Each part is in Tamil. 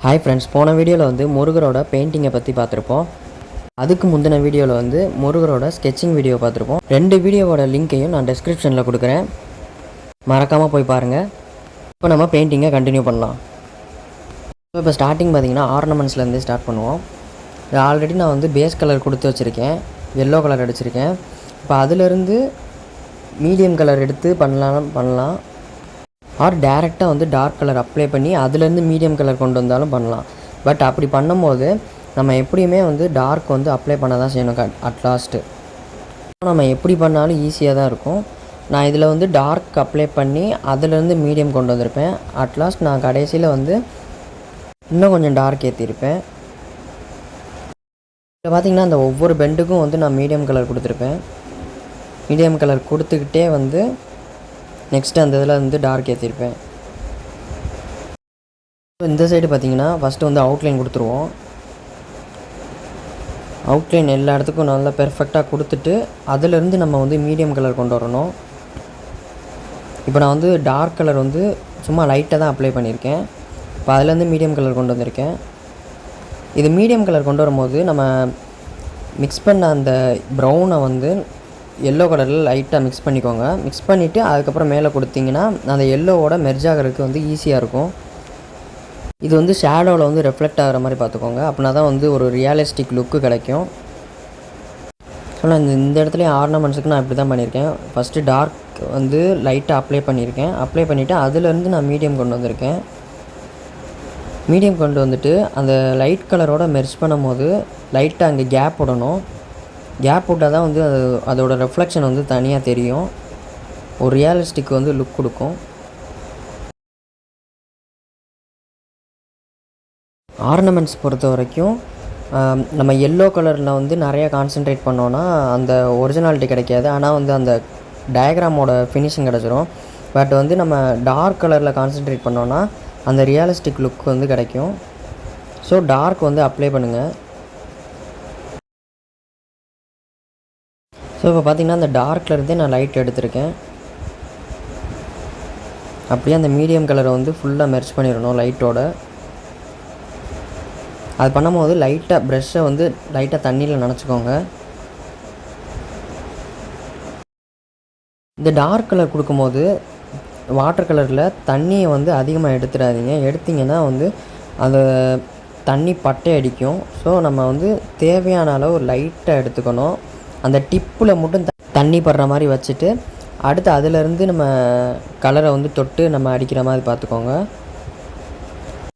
ஹாய் ஃப்ரெண்ட்ஸ், போன வீடியோவில் வந்து முருகரோட பெயிண்டிங்கை பற்றி பார்த்துருப்போம். அதுக்கு முந்தின வீடியோவில் வந்து முருகரோட ஸ்கெட்சிங் வீடியோ பார்த்துருப்போம். 2 வீடியோவோட லிங்க்கையும் நான் டிஸ்கிரிப்ஷனில் கொடுக்குறேன், மறக்காமல் போய் பாருங்கள். இப்போ நம்ம பெயிண்டிங்கை கண்டினியூ பண்ணலாம். இப்போ ஸ்டார்டிங் பார்த்திங்கன்னா ஆர்னமெண்ட்ஸ்லேருந்து ஸ்டார்ட் பண்ணுவோம். ஆல்ரெடி நான் வந்து பேஸ் கலர் கொடுத்து வச்சுருக்கேன், எல்லோ கலர் அடிச்சிருக்கேன். இப்போ அதிலேருந்து மீடியம் கலர் எடுத்து பண்ணலாம். ஆர் டேரெக்டாக வந்து டார்க் கலர் அப்ளை பண்ணி அதுலேருந்து மீடியம் கலர் கொண்டு வந்தாலும் பண்ணலாம். பட் அப்படி பண்ணும்போது நம்ம எப்படியுமே வந்து டார்க் வந்து அப்ளை பண்ண தான் செய்யணும் அட்லாஸ்ட்டு. நம்ம எப்படி பண்ணாலும் ஈஸியாக தான் இருக்கும். நான் இதில் வந்து டார்க் அப்ளை பண்ணி அதிலேருந்து மீடியம் கொண்டு வந்திருப்பேன். அட்லாஸ்ட் நான் கடைசியில் வந்து இன்னும் கொஞ்சம் டார்க் ஏற்றிருப்பேன். இதில் பார்த்திங்கன்னா அந்த ஒவ்வொரு பெண்டுக்கும் வந்து நான் மீடியம் கலர் கொடுத்துருப்பேன். மீடியம் கலர் கொடுத்துக்கிட்டே வந்து நெக்ஸ்ட்டு அந்த இதில் வந்து டார்க் ஏற்றிருப்பேன். இந்த சைடு பார்த்திங்கன்னா ஃபஸ்ட்டு வந்து அவுட்லைன் கொடுத்துருவோம். அவுட்லைன் எல்லா இடத்துக்கும் நல்லா பெர்ஃபெக்டாக கொடுத்துட்டு அதிலேருந்து நம்ம வந்து மீடியம் கலர் கொண்டு வரணும். இப்போ நான் வந்து டார்க் கலர் வந்து சும்மா லைட்டாக தான் அப்ளை பண்ணியிருக்கேன். இப்போ அதுலேருந்து மீடியம் கலர் கொண்டு வந்திருக்கேன். இது மீடியம் கலர் கொண்டு வரும்போது நம்ம மிக்ஸ் பண்ண அந்த ப்ரௌனை வந்து எல்லோ கலரில் லைட்டாக மிக்ஸ் பண்ணிக்கோங்க. மிக்ஸ் பண்ணிவிட்டு அதுக்கப்புறம் மேலே கொடுத்திங்கன்னா அந்த எல்லோவோட மெர்ஜ் ஆகிறதுக்கு வந்து ஈஸியாக இருக்கும். இது வந்து ஷேடோவில் வந்து ரெஃப்ளெக்ட் ஆகிற மாதிரி பார்த்துக்கோங்க. அப்படின்னா தான் வந்து ஒரு ரியலிஸ்டிக் லுக்கு கிடைக்கும். ஸோ நான் இந்த இடத்துலையும் ஆர்னமெண்ட்ஸுக்கு நான் இப்படி தான் பண்ணியிருக்கேன். ஃபஸ்ட்டு டார்க் வந்து லைட்டாக அப்ளை பண்ணியிருக்கேன். அப்ளை பண்ணிவிட்டு அதுலேருந்து நான் மீடியம் கொண்டு வந்திருக்கேன். மீடியம் கொண்டு வந்துட்டு அந்த லைட் கலரோட மெர்ஜ் பண்ணும் போது லைட்டாக அங்கே கேப் விடணும். கேப் விட்டால் தான் வந்து அதோட ரெஃப்ளெக்ஷன் வந்து தனியாக தெரியும், ஒரு ரியலிஸ்டிக் வந்து லுக் கொடுக்கும். ஆர்னமெண்ட்ஸ் பொறுத்த வரைக்கும் நம்ம எல்லோ கலரில் வந்து நிறையா கான்சென்ட்ரேட் பண்ணோன்னா அந்த ஒரிஜினாலிட்டி கிடைக்காது. ஆனால் வந்து அந்த டயக்ராமோட ஃபினிஷிங் கிடச்சிரும். பட் வந்து நம்ம டார்க் கலரில் கான்சென்ட்ரேட் பண்ணோன்னா அந்த ரியலிஸ்டிக் லுக் வந்து கிடைக்கும். ஸோ டார்க் வந்து அப்ளை பண்ணுங்கள். ஸோ இப்போ பார்த்திங்கன்னா அந்த டார்க்லேருந்தே நான் லைட் எடுத்திருக்கேன். அப்படியே அந்த மீடியம் கலரை வந்து ஃபுல்லாக மெர்ஜ் பண்ணிடணும் லைட்டோட. அது பண்ணும்போது லைட்டாக ப்ரெஷ்ஷை வந்து லைட்டாக தண்ணியில் நனைச்சிக்கோங்க. இந்த டார்க் கலர் கொடுக்கும்போது வாட்டர் கலரில் தண்ணியை வந்து அதிகமாக எடுத்துடாதீங்க. எடுத்திங்கன்னா வந்து அந்த தண்ணி பட்டை அடிக்கும். ஸோ நம்ம வந்து தேவையான அளவு லைட்டாக எடுத்துக்கணும். அந்த டிப்பில் மட்டும் தண்ணி படுற மாதிரி வச்சுட்டு அடுத்து அதிலேருந்து நம்ம கலரை வந்து தொட்டு நம்ம அடிக்கிற மாதிரி பார்த்துக்கோங்க.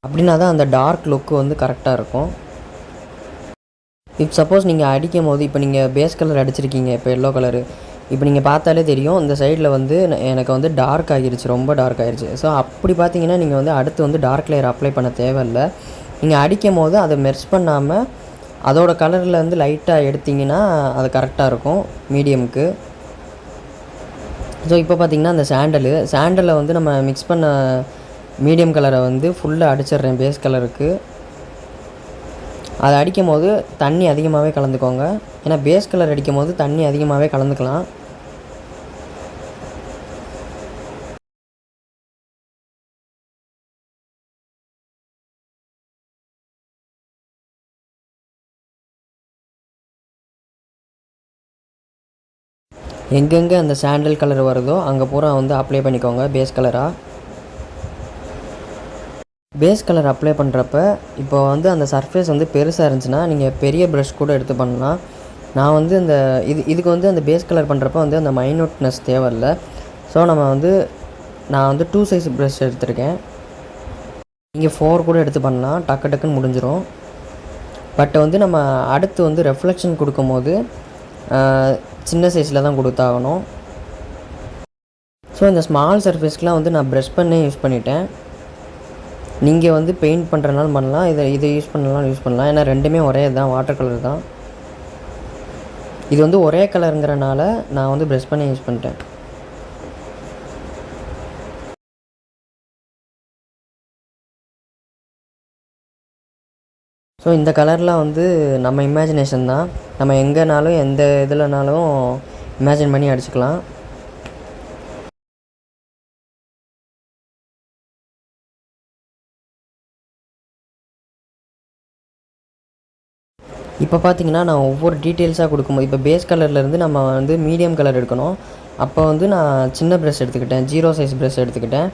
அப்படின்னா தான் அந்த டார்க் லுக்கு வந்து கரெக்டாக இருக்கும். இப்போ சப்போஸ் நீங்கள் அடிக்கும் போது இப்போ நீங்கள் பேஸ் கலர் அடிச்சிருக்கீங்க, இப்போ எல்லோ கலரு, இப்போ நீங்கள் பார்த்தாலே தெரியும் இந்த சைடில் வந்து எனக்கு வந்து டார்க் ஆகிருச்சு, ரொம்ப டார்க் ஆகிருச்சு. ஸோ அப்படி பார்த்தீங்கன்னா நீங்கள் வந்து அடுத்து வந்து டார்க் லேயர் அப்ளை பண்ண தேவையில்லை. நீங்கள் அடிக்கும் போது அதை மெர்ஜ் பண்ணாமல் அதோட கலரில் வந்து லைட்டாக எடுத்திங்கன்னா அது கரெக்டாக இருக்கும் மீடியமுக்கு. ஸோ இப்போ பார்த்திங்கன்னா அந்த சாண்டலில் வந்து நம்ம மிக்ஸ் பண்ண மீடியம் கலரை வந்து ஃபுல்லாக அடிச்சிடுறேன் பேஸ் கலருக்கு. அதை அடிக்கும் போது தண்ணி அதிகமாகவே கலந்துக்கோங்க. ஏன்னா பேஸ் கலர் அடிக்கும் போது தண்ணி அதிகமாகவே கலந்துக்கலாம். எங்கெங்கே அந்த சாண்டல் கலர் வருதோ அங்கே பூரா வந்து அப்ளை பண்ணிக்கோங்க பேஸ் கலராக. பேஸ் கலர் அப்ளை பண்ணுறப்ப இப்போ வந்து அந்த சர்ஃபேஸ் வந்து பெருசாக இருந்துச்சுன்னா நீங்கள் பெரிய ப்ரஷ் கூட எடுத்து பண்ணலாம். நான் வந்து இந்த இதுக்கு வந்து அந்த பேஸ் கலர் பண்ணுறப்ப வந்து அந்த மைனூட்னஸ் தேவையில்லை. ஸோ நான் வந்து 2 சைஸ் ப்ரஷ் எடுத்திருக்கேன். நீங்கள் 4 கூட எடுத்து பண்ணலாம், டக்குன்னு முடிஞ்சிடும். பட் வந்து நம்ம அடுத்து வந்து ரெஃப்ளெக்ஷன் கொடுக்கும்போது சின்ன சைஸில் தான் கொடுத்தாகணும். ஸோ இந்த ஸ்மால் சர்ஃபேஸ்க்கெலாம் வந்து நான் ப்ரஷ் பண்ணே யூஸ் பண்ணிட்டேன். நீங்கள் வந்து பெயிண்ட் பண்ணுறனாலும் பண்ணலாம், இதை யூஸ் பண்ணலாம். ஏன்னா ரெண்டுமே ஒரே தான், வாட்டர் கலர் தான். இது வந்து ஒரே கலருங்கிறனால நான் வந்து ப்ரஷ் பண்ணி யூஸ் பண்ணிட்டேன். ஸோ இந்த கலர்லாம் வந்து நம்ம இமேஜினேஷன் தான். நம்ம எங்கேனாலும் எந்த இதுலனாலும் இமேஜின் பண்ணி அடிச்சுக்கலாம். இப்போ பார்த்தீங்கன்னா நான் ஒவ்வொரு டீட்டெயில்ஸாக கொடுக்கும்போது இப்போ பேஸ் கலர்லேருந்து நம்ம வந்து மீடியம் கலர் எடுக்கணும். அப்போ வந்து நான் சின்ன ப்ரஷ் எடுத்துக்கிட்டேன், 0 சைஸ் ப்ரஷ் எடுத்துக்கிட்டேன்.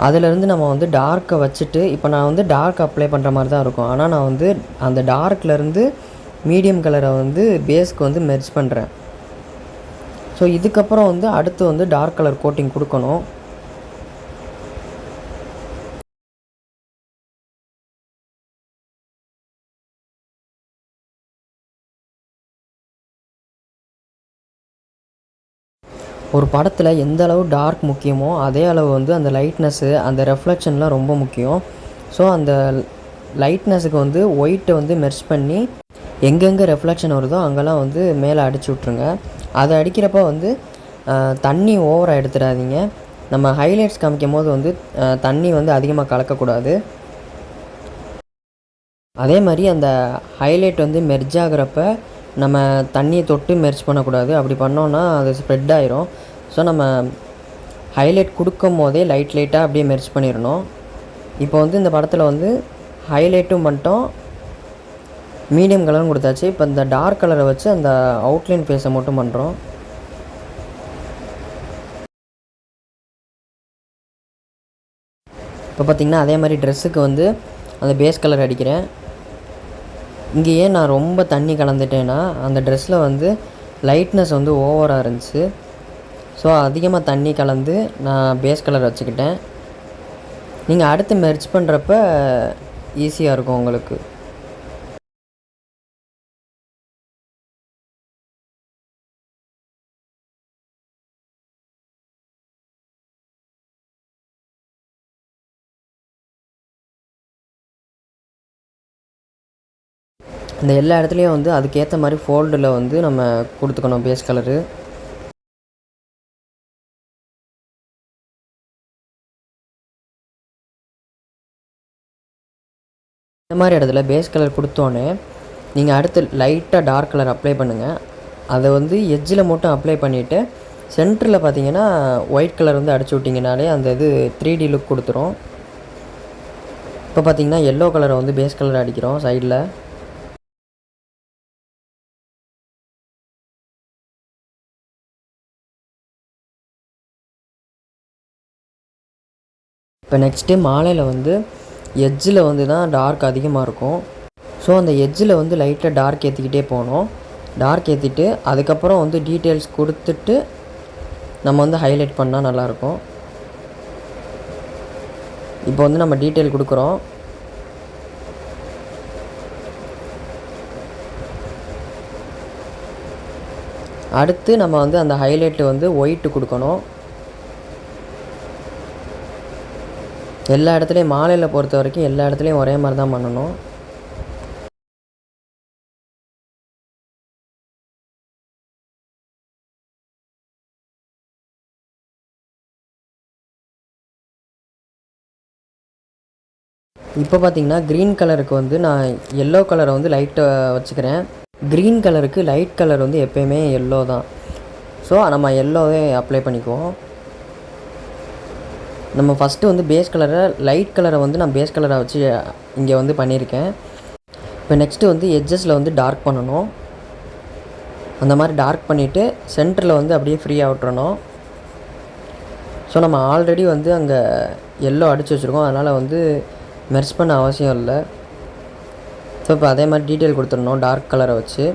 அதிலேருந்து நம்ம வந்து டார்க்கை வச்சுட்டு இப்போ நான் வந்து டார்க் அப்ளை பண்ணுற மாதிரி தான் இருக்கும். ஆனால் நான் வந்து அந்த டார்க்லேருந்து மீடியம் கலரை வந்து பேஸ்க்கு வந்து மெர்ஜ் பண்ணுறேன். ஸோ இதுக்கப்புறம் வந்து அடுத்து வந்து டார்க் கலர் கோட்டிங் கொடுக்கணும். ஒரு படத்தில் எந்த அளவு டார்க் முக்கியமோ அதே அளவு வந்து அந்த லைட்னஸ்ஸு அந்த ரெஃப்ளெக்ஷன்லாம் ரொம்ப முக்கியம். ஸோ அந்த லைட்னஸுக்கு வந்து ஒயிட்டை வந்து மெர்ஜ் பண்ணி எங்கெங்கே ரெஃப்ளெக்ஷன் வருதோ அங்கெல்லாம் வந்து மேலே அடிச்சு விட்ருங்க. அதை அடிக்கிறப்ப வந்து தண்ணி ஓவராக எடுத்துடாதீங்க. நம்ம ஹைலைட்ஸ் காமிக்கும் போது வந்து தண்ணி வந்து அதிகமாக கலக்கக்கூடாது. அதே மாதிரி அந்த ஹைலைட் வந்து மெர்ஜ் ஆகிறப்ப நம்ம தண்ணியை தொட்டு மெர்ஜ் பண்ணக்கூடாது. அப்படி பண்ணோன்னா அது ஸ்ப்ரெட் ஆயிரும். ஸோ நம்ம ஹைலைட் கொடுக்கும் போதே லைட்டாக அப்படியே மெர்ஜ் பண்ணிடணும். இப்போ வந்து இந்த படத்தில் வந்து ஹைலைட்டும் பண்ணிட்டோம், மீடியம் கலரும் கொடுத்தாச்சு. இப்போ இந்த டார்க் கலரை வச்சு அந்த அவுட்லைன் ஃபேஸை மட்டும் பண்ணுறோம். இப்போ பார்த்திங்கன்னா அதே மாதிரி ட்ரெஸ்ஸுக்கு வந்து அந்த பேஸ் கலர் அடிக்கிறேன். இங்கேயே நான் ரொம்ப தண்ணி கலந்துட்டேன்னா அந்த ட்ரெஸ்ஸில் வந்து லைட்னஸ் வந்து ஓவராக இருந்துச்சு. ஸோ அதிகமாக தண்ணி கலந்து நான் பேஸ் கலர் வச்சுக்கிட்டேன். நீங்கள் அடுத்து மெர்ஜ் பண்ணுறப்ப ஈஸியாக இருக்கும் உங்களுக்கு. இந்த எல்லா இடத்துலையும் வந்து அதுக்கேற்ற மாதிரி ஃபோல்டில் வந்து நம்ம கொடுத்துக்கணும் பேஸ் கலரு. இந்த மாதிரி இடத்துல பேஸ் கலர் கொடுத்தோன்னே நீங்கள் அடுத்து லைட்டாக டார்க் கலர் அப்ளை பண்ணுங்கள். அதை வந்து எட்ஜில் மட்டும் அப்ளை பண்ணிவிட்டு சென்டரில் பார்த்தீங்கன்னா ஒயிட் கலர் வந்து அடிச்சு விட்டிங்கனாலே அந்த இது 3D லுக் கொடுத்துரும். இப்போ பார்த்தீங்கன்னா எல்லோ கலரை வந்து பேஸ் கலர் அடிக்கிறோம் சைடில். இப்போ நெக்ஸ்ட்டு மாலையில் வந்து எட்ஜில் வந்து தான் டார்க் அதிகமாக இருக்கும். ஸோ அந்த எட்ஜில் வந்து லைட்டாக டார்க் ஏற்றிக்கிட்டே போகணும். டார்க் ஏற்றிட்டு அதுக்கப்புறம் வந்து டீட்டெயில்ஸ் கொடுத்துட்டு நம்ம வந்து ஹைலைட் பண்ணால் நல்லாயிருக்கும். இப்போ வந்து நம்ம டீட்டெயில் கொடுக்குறோம். அடுத்து நம்ம வந்து அந்த ஹைலைட்டு வந்து ஒயிட்டு கொடுக்கணும். எல்லா இடத்துலையும் மாலையில் பொறுத்த வரைக்கும் எல்லா இடத்துலையும் ஒரே மாதிரி தான் பண்ணணும். இப்போ பார்த்தீங்கன்னா க்ரீன் கலருக்கு வந்து நான் எல்லோ கலரை வந்து லைட்டாக வச்சுக்கிறேன். க்ரீன் கலருக்கு லைட் கலர் வந்து எப்போயுமே எல்லோ தான். ஸோ நம்ம எல்லோவே அப்ளை பண்ணிக்குவோம். நம்ம ஃபஸ்ட்டு வந்து பேஸ் கலரை லைட் கலரை வந்து நான் பேஸ் கலரை வச்சு இங்கே வந்து பண்ணியிருக்கேன். இப்போ நெக்ஸ்ட்டு வந்து எட்ஜஸில் வந்து டார்க் பண்ணணும். அந்த மாதிரி டார்க் பண்ணிவிட்டு சென்டரில் வந்து அப்படியே ஃப்ரீயாக விட்டுறணும். ஸோ நம்ம ஆல்ரெடி வந்து அங்கே எல்லோ அடித்து வச்சுருக்கோம், அதனால் வந்து மெர்ஜ் பண்ண அவசியம் இல்லை. ஸோ இப்போ அதே மாதிரி டீட்டெயில் கொடுத்துடணும் டார்க் கலரை வச்சு.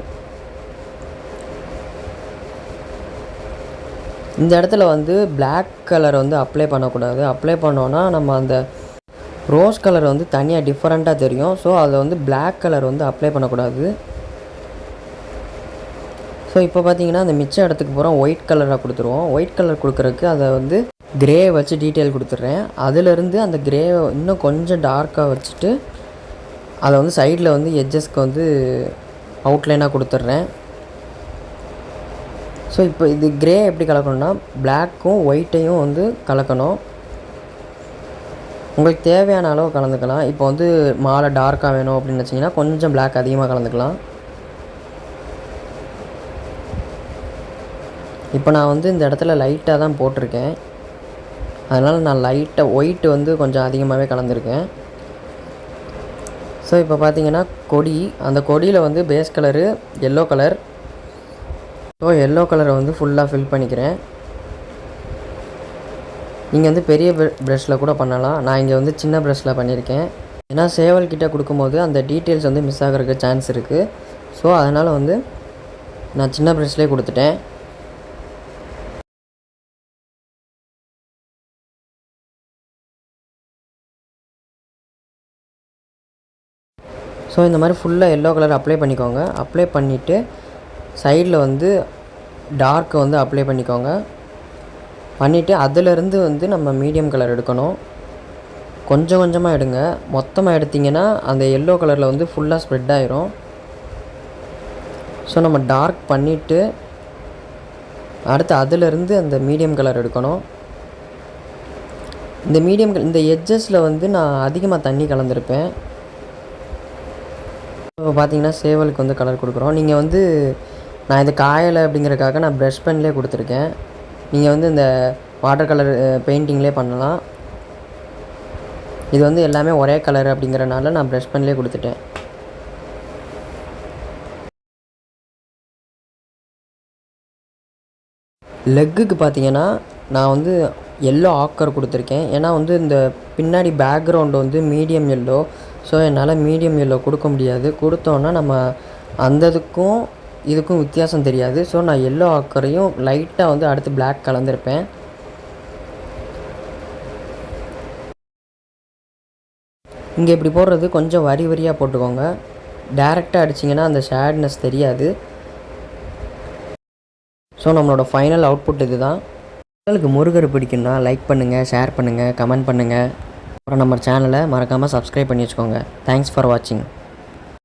இந்த இடத்துல வந்து பிளாக் கலர் வந்து அப்ளை பண்ணக்கூடாது. அப்ளை பண்ணோன்னா நம்ம அந்த ரோஸ் கலர் வந்து தனியாக டிஃப்ரெண்ட்டாக தெரியும். ஸோ அதில் வந்து பிளாக் கலர் வந்து அப்ளை பண்ணக்கூடாது. ஸோ இப்போ பார்த்தீங்கன்னா அந்த மிச்ச இடத்துக்கு பூரா ஒயிட் கலராக கொடுத்துருவோம். ஒயிட் கலர் கொடுக்குறதுக்கு அதை வந்து க்ரே வச்சு டீட்டெயில் கொடுத்துட்றேன். அதிலேருந்து அந்த க்ரே இன்னும் கொஞ்சம் டார்க்காக வச்சுட்டு அதை வந்து சைடில் வந்து எட்ஜஸ்க்கு வந்து அவுட்லைனாக கொடுத்துட்றேன். ஸோ இப்போ இது க்ரே எப்படி கலக்கணும்னா பிளாக்கும் ஒயிட்டையும் வந்து கலக்கணும். உங்களுக்கு தேவையான அளவு கலந்துக்கலாம். இப்போ வந்து மாலை டார்க்காக வேணும் அப்படின்னு வச்சிங்கன்னா கொஞ்சம் பிளாக் அதிகமாக கலந்துக்கலாம். இப்போ நான் வந்து இந்த இடத்துல லைட்டாக தான் போட்டிருக்கேன், அதனால் நான் லைட்டாக ஒயிட்டு வந்து கொஞ்சம் அதிகமாகவே கலந்துருக்கேன். ஸோ இப்போ பார்த்தீங்கன்னா கொடி, அந்த கொடியில் வந்து base colour yellow colour. So yellow கலரை வந்து ஃபுல்லாக ஃபில் பண்ணிக்கிறேன். நீங்கள் வந்து பெரிய ப்ரஷ்ஷில் கூட பண்ணலாம். நான் இங்கே வந்து சின்ன ப்ரஷ்ஷில் பண்ணியிருக்கேன். ஏன்னா சேவல் கிட்டே கொடுக்கும்போது அந்த டீட்டெயில்ஸ் வந்து மிஸ் ஆகிறதுக்கு சான்ஸ் இருக்குது. ஸோ அதனால் வந்து நான் சின்ன ப்ரஷ்லேயே கொடுத்துட்டேன். ஸோ இந்த மாதிரி ஃபுல்லாக எல்லோ கலர் அப்ளை பண்ணிக்கோங்க. அப்ளை பண்ணிவிட்டு சைடில் வந்து டார்க்கை வந்து அப்ளை பண்ணிக்கோங்க. பண்ணிவிட்டு அதிலேருந்து வந்து நம்ம மீடியம் கலர் எடுக்கணும். கொஞ்சம் கொஞ்சமாக எடுங்க. மொத்தமாக எடுத்திங்கன்னா அந்த எல்லோ கலரில் வந்து ஃபுல்லாக ஸ்ப்ரெட் ஆயிரும். ஸோ நம்ம டார்க் பண்ணிவிட்டு அடுத்து அதிலேருந்து அந்த மீடியம் கலர் எடுக்கணும். இந்த எட்ஜஸில் வந்து நான் அதிகமாக தண்ணி கலந்துருப்பேன். இப்போ பார்த்தீங்கன்னா சேவலுக்கு வந்து கலர் கொடுக்குறோம். நீங்கள் வந்து நான் இது காயலை அப்படிங்கிறதுக்காக நான் ப்ரஷ் பென்லேயே கொடுத்துருக்கேன். நீங்கள் வந்து இந்த வாட்டர் கலர் பெயிண்டிங்லேயே பண்ணலாம். இது வந்து எல்லாமே ஒரே கலர் அப்படிங்கிறனால நான் ப்ரஷ் பென்லேயே கொடுத்துட்டேன். லெக்குக்கு பார்த்தீங்கன்னா நான் வந்து எல்லோ ஆக்கர் கொடுத்துருக்கேன். ஏன்னா வந்து இந்த பின்னாடி பேக்ரவுண்டு வந்து மீடியம் எல்லோ. ஸோ என்னால் மீடியம் எல்லோ கொடுக்க முடியாது. கொடுத்தோன்னா நம்ம அந்த இதுக்கும் வித்தியாசம் தெரியாது. ஸோ நான் எல்லோ ஆக்கரையும் லைட்டாக வந்து அடுத்து பிளாக் கலந்துருப்பேன். இங்கே இப்படி போடுறது கொஞ்சம் வரி வரியாக போட்டுக்கோங்க. டேரெக்டாக அடிச்சிங்கன்னா அந்த ஷேட்னஸ் தெரியாது. ஸோ நம்மளோட ஃபைனல் அவுட்புட் இது தான். உங்களுக்கு முருகர் பிடிக்குன்னா லைக் பண்ணுங்கள், ஷேர் பண்ணுங்கள், கமெண்ட் பண்ணுங்கள். அப்புறம் நம்ம சேனலை மறக்காமல் சப்ஸ்கிரைப் பண்ணி வச்சுக்கோங்க. தேங்க்ஸ் ஃபார் வாட்சிங்.